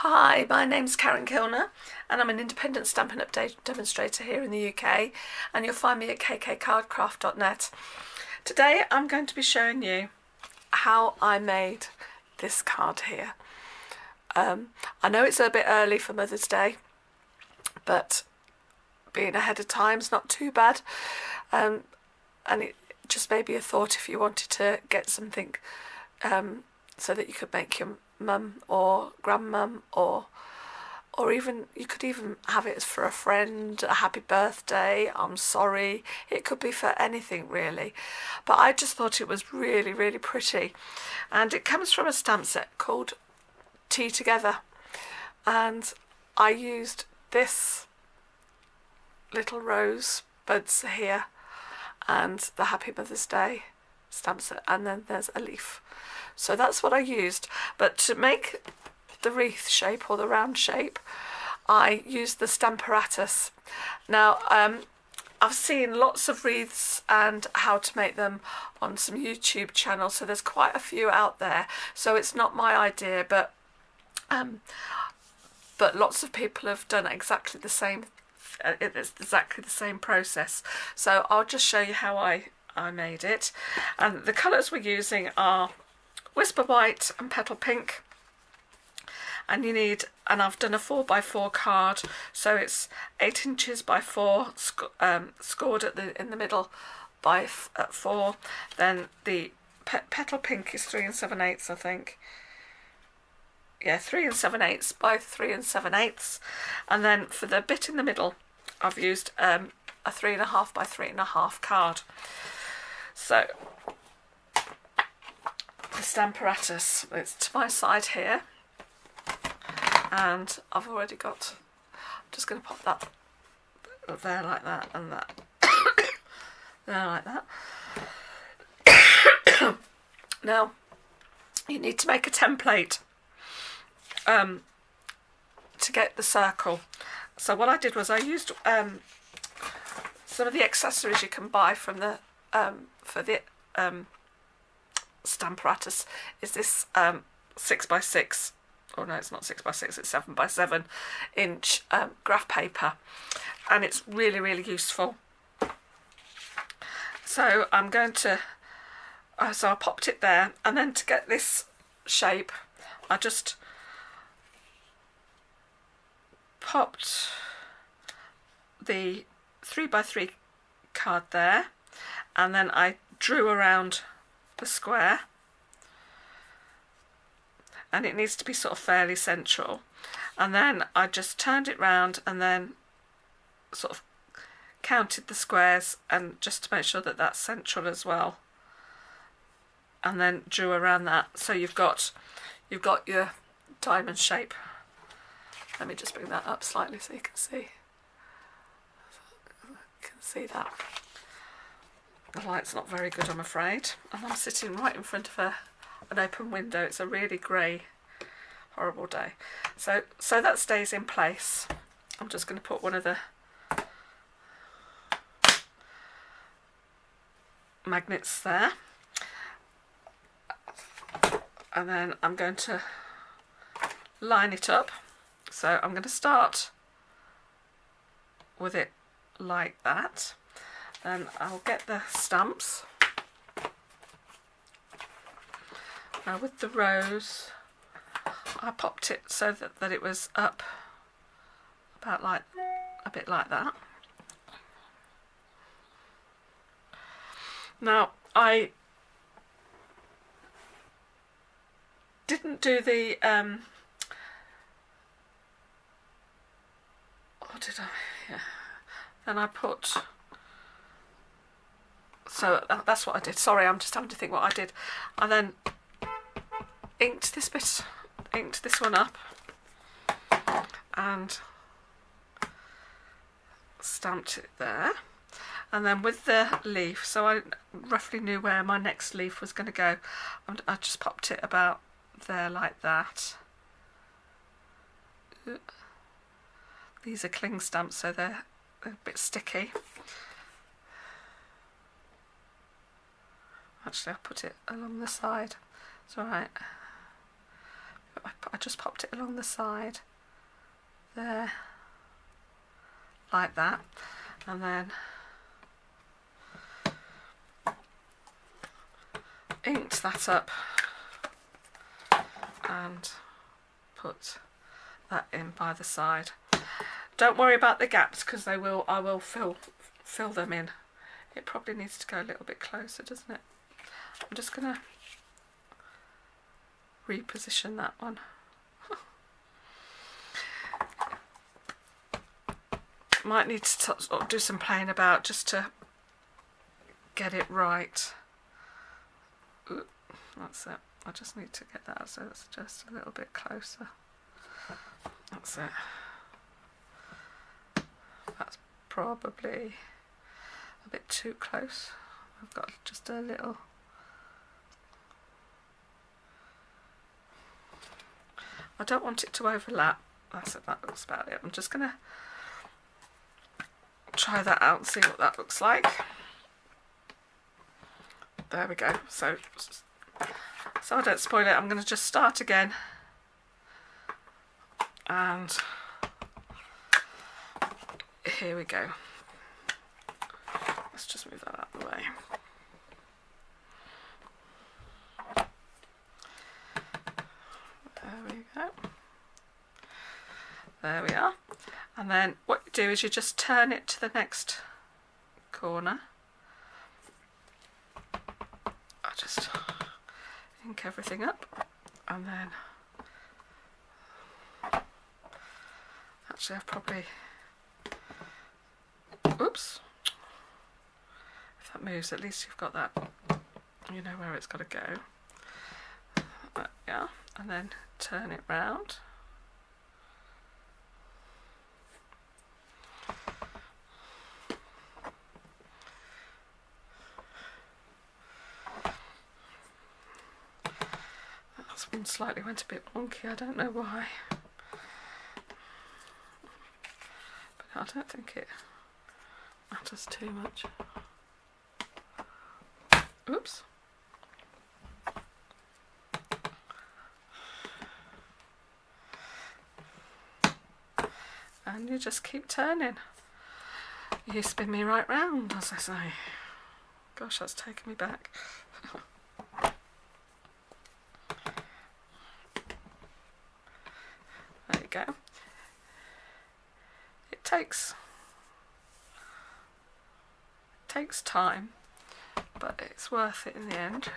Hi, my name's Karen Kilner and I'm an independent Stampin' Up demonstrator here in the UK, and you'll find me at kkcardcraft.net. Today I'm going to be showing you how I made this card here. I know it's a bit early for Mother's Day, but being ahead of time's not too bad, and it just may be a thought if you wanted to get something so that you could make your mum or grandmum, or even you could even have it for a friend, a happy birthday, I'm sorry. It could be for anything really, but I just thought it was really pretty, and it comes from a stamp set called Tea Together, and I used this little rose buds here and the Happy Mother's Day stamp set, and then there's a leaf. So that's what I used. But to make the wreath shape or the round shape, I used the stamparatus. Now, I've seen lots of wreaths and how to make them on some YouTube channels, so there's quite a few out there. So it's not my idea, but lots of people have done exactly the same. It's exactly the same process. So I'll just show you how I made it. And the colours we're using are Whisper White and Petal Pink, and you need, and I've done a 4x4 card, so it's 8 inches by 4, scored in the middle by 4. Then the Petal Pink is 3 7/8, I think. Yeah, 3 7/8 by 3 7/8, and then for the bit in the middle, I've used a 3.5 by 3.5 card. So the stamparatus, it's to my side here, and I've already got, I'm just going to pop that there like that, and that there like that. Now you need to make a template to get the circle. So what I did was I used some of the accessories you can buy from the for the stamparatus. Is this 6x6, or no, it's not 6x6, it's 7x7 inch graph paper, and it's really useful. So I'm going to so I popped it there, and then to get this shape I just popped the 3x3 card there, and then I drew around the square, and it needs to be sort of fairly central, and then I just turned it round and then sort of counted the squares, and just to make sure that that's central as well, and then drew around that, so you've got your diamond shape. Let me just bring that up slightly so you can see. That. The light's not very good, I'm afraid, and I'm sitting right in front of an open window. It's a really grey, horrible day. So that stays in place. I'm just going to put one of the magnets there, and then I'm going to line it up. So I'm going to start with it like that. Then I'll get the stamps. Now with the rose, I popped it so that it was up about like a bit like that. Now I didn't do the what did I? Yeah. Then I put, so that's what I did. Sorry, I'm just having to think what I did. I then inked this one up, and stamped it there. And then with the leaf, so I roughly knew where my next leaf was going to go, I just popped it about there like that. These are cling stamps, so they're a bit sticky. Actually, I'll put it along the side. It's alright. I just popped it along the side there, like that, and then inked that up and put that in by the side. Don't worry about the gaps, because I will fill them in. It probably needs to go a little bit closer, doesn't it? I'm just gonna reposition that one. Might need to do some playing about just to get it right. Ooh, that's it. I just need to get that so it's just a little bit closer. That's it. That's probably a bit too close. I've got just a little. I don't want it to overlap. That's it, that looks about it. I'm just gonna try that out and see what that looks like. There we go. So I don't spoil it, I'm going to just start again, and here we go. Let's just move that out of the way. There we go. There we are. And then what you do is you just turn it to the next corner. I just ink everything up, and then actually I've probably, oops, if that moves, at least you've got that, you know where it's got to go. Yeah, and then turn it round. This one slightly went a bit wonky, I don't know why, but I don't think it matters too much. Oops. And you just keep turning. You spin me right round, as I say. Gosh, that's taken me back. There you go. It takes time, but it's worth it in the end.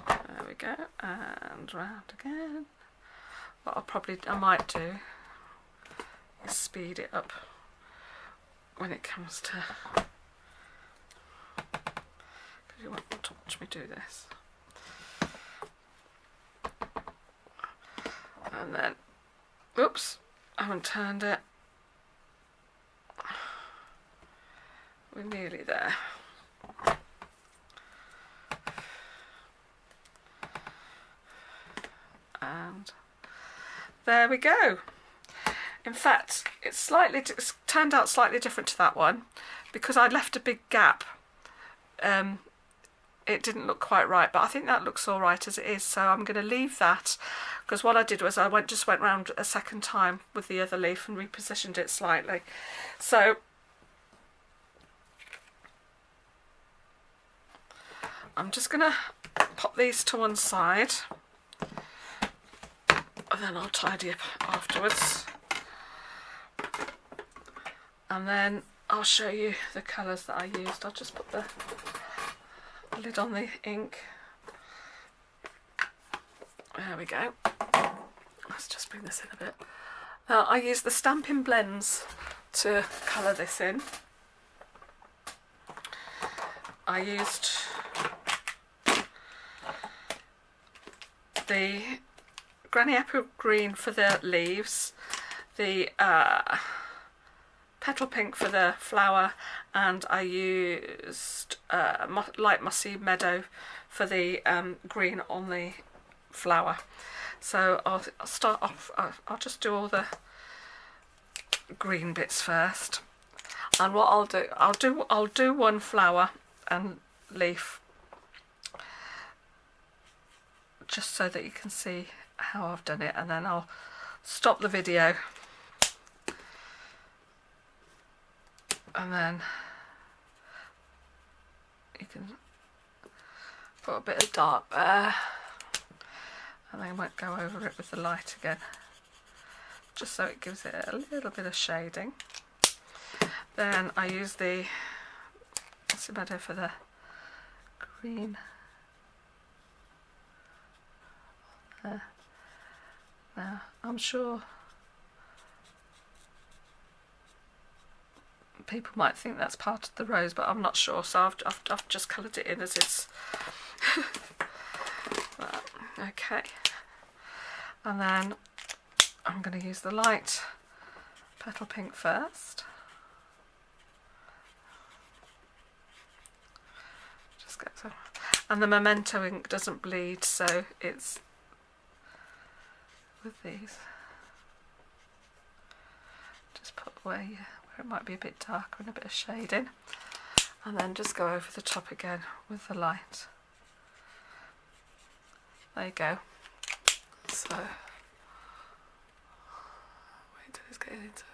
There we go, and round again. What I might do is speed it up when it comes to, because you won't want to watch me do this. And then, oops, I haven't turned it. We're nearly there. And there we go. In fact, it's turned out slightly different to that one, because I left a big gap. It didn't look quite right, but I think that looks all right as it is, so I'm going to leave that, because what I did was I just went round a second time with the other leaf and repositioned it slightly. So I'm just going to pop these to one side, and then I'll tidy up afterwards, and then I'll show you the colours that I used. I'll just put the lid on the ink. There we go. Let's just bring this in a bit. Now I used the Stampin' blends to colour this in. I used the Granny Apple Green for the leaves, the Petal Pink for the flower, and I used Light Mossy Meadow for the green on the flower. So I'll start off, I'll just do all the green bits first. And what I'll do one flower and leaf, just so that you can see how I've done it, and then I'll stop the video and then you can put a bit of dark there, and then I might go over it with the light again, just so it gives it a little bit of shading. Then I use the, what's the matter for the green there. Now I'm sure people might think that's part of the rose, but I'm not sure, so I've just coloured it in as it's okay. And then I'm going to use the light petal pink first. Just get some, and the Memento ink doesn't bleed, so it's with these. Just put where it might be a bit darker and a bit of shading, and then just go over the top again with the light. There you go. So wait till it's getting into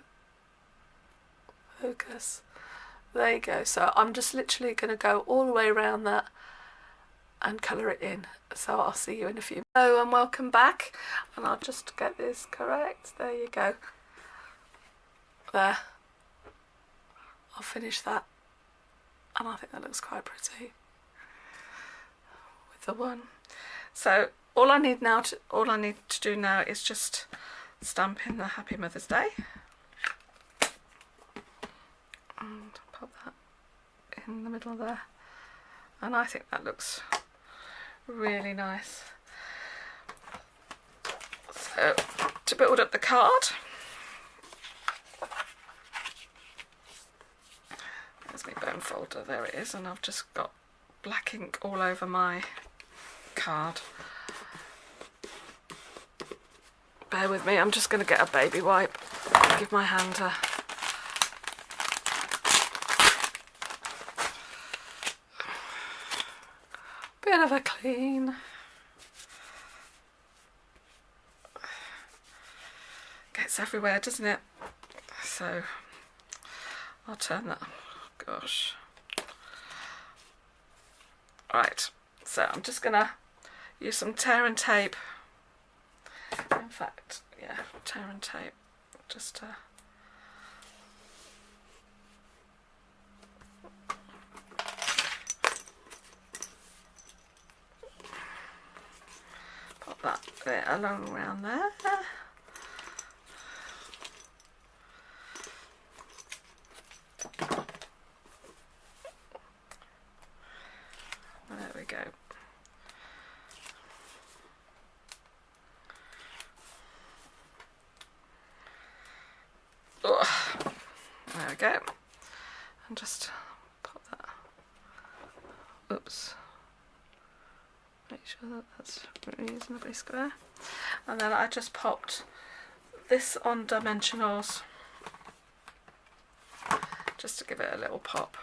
focus. There you go. So I'm just literally going to go all the way around that and colour it in. So I'll see you in a few. Hello and welcome back, and I'll just get this correct. There you go. There. I'll finish that, and I think that looks quite pretty with the one. So all I need to do now is just stamp in the Happy Mother's Day, and pop that in the middle there, and I think that looks really nice. So to build up the card, there's my bone folder, there it is, and I've just got black ink all over my card. Bear with me, I'm just going to get a baby wipe and give my hand a bit of a clean. Gets everywhere, doesn't it? So I'll turn that. Gosh. Right, so I'm just gonna use some tear and tape. In fact, yeah, tear and tape, just to pop that bit along around there. There we go. Oh, there we go. And just pop that. Oops. Make sure that that's reasonably square. And then I just popped this on dimensionals just to give it a little pop.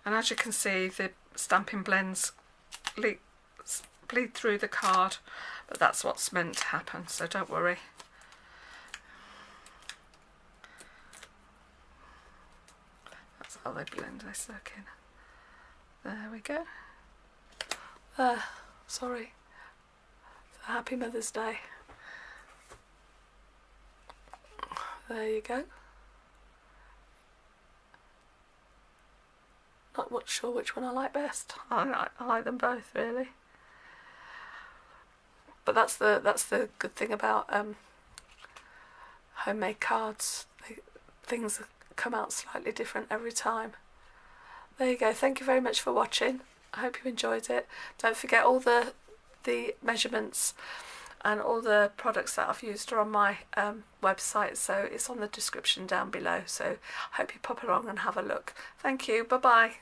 And as you can see, the stamping blends bleed through the card, but that's what's meant to happen, so don't worry. That's how they blend, they soak in. There we go. Sorry. So Happy Mother's Day. There you go. Not sure which one I like best. I like them both, really. But that's the good thing about homemade cards. Things come out slightly different every time. There you go. Thank you very much for watching. I hope you enjoyed it. Don't forget all the measurements and all the products that I've used are on my website, so it's on the description down below. So I hope you pop along and have a look. Thank you. Bye bye.